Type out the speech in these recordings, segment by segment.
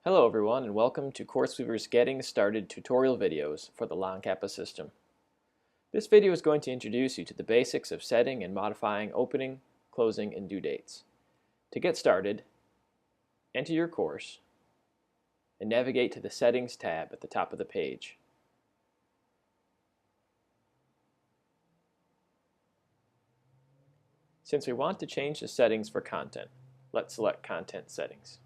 Hello everyone and welcome to CourseWeaver's Getting Started tutorial videos for the LON-CAPA system. This video is going to introduce you to the basics of setting and modifying opening, closing, and due dates. To get started, enter your course and navigate to the Settings tab at the top of the page. Since we want to change the settings for content, let's select Content Settings.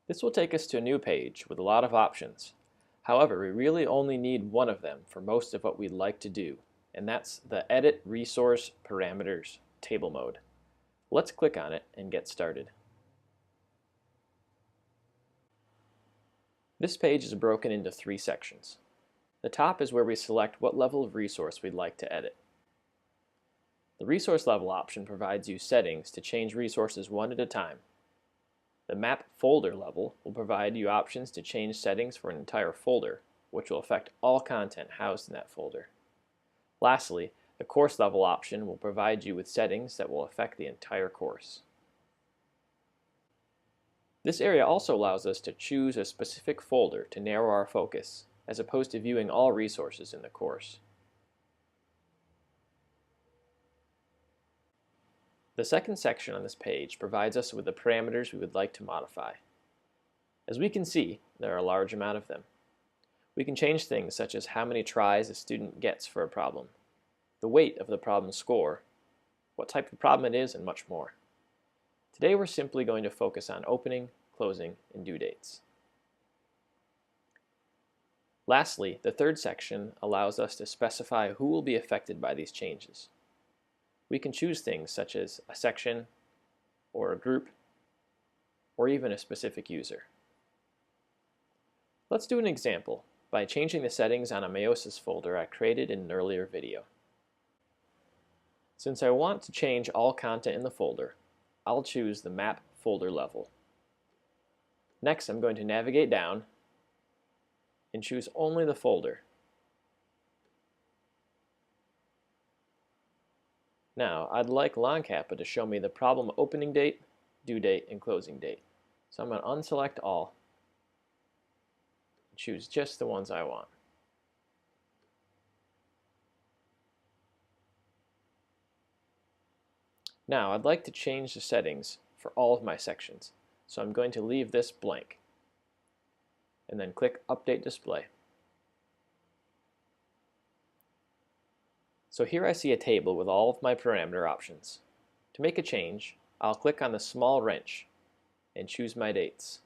This will take us to a new page with a lot of options. However, we really only need one of them for most of what we'd like to do, and that's the Edit Resource Parameters table mode. Let's click on it and get started. This page is broken into three sections. The top is where we select what level of resource we'd like to edit. The Resource Level option provides you settings to change resources one at a time. The Map Folder level will provide you options to change settings for an entire folder, which will affect all content housed in that folder. Lastly, the Course Level option will provide you with settings that will affect the entire course. This area also allows us to choose a specific folder to narrow our focus, as opposed to viewing all resources in the course. The second section on this page provides us with the parameters we would like to modify. As we can see, there are a large amount of them. We can change things such as how many tries a student gets for a problem, the weight of the problem score, what type of problem it is, and much more. Today we're simply going to focus on opening, closing, and due dates. Lastly, the third section allows us to specify who will be affected by these changes. We can choose things such as a section, or a group, or even a specific user. Let's do an example by changing the settings on a meiosis folder I created in an earlier video. Since I want to change all content in the folder, I'll choose the Map Folder level. Next, I'm going to navigate down and choose only the folder. Now, I'd like LON-CAPA to show me the problem opening date, due date, and closing date. So I'm going to unselect all and choose just the ones I want. Now, I'd like to change the settings for all of my sections. So I'm going to leave this blank and then click Update Display. So here I see a table with all of my parameter options. To make a change, I'll click on the small wrench and choose my dates.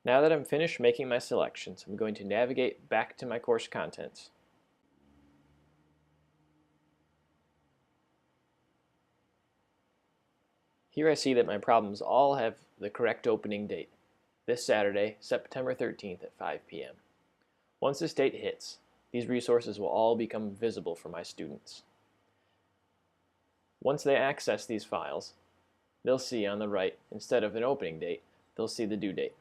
Now that I'm finished making my selections, I'm going to navigate back to my course contents. Here I see that my problems all have the correct opening date, this Saturday, September 13th at 5 p.m. Once this date hits, these resources will all become visible for my students. Once they access these files, they'll see on the right, instead of an opening date, they'll see the due date.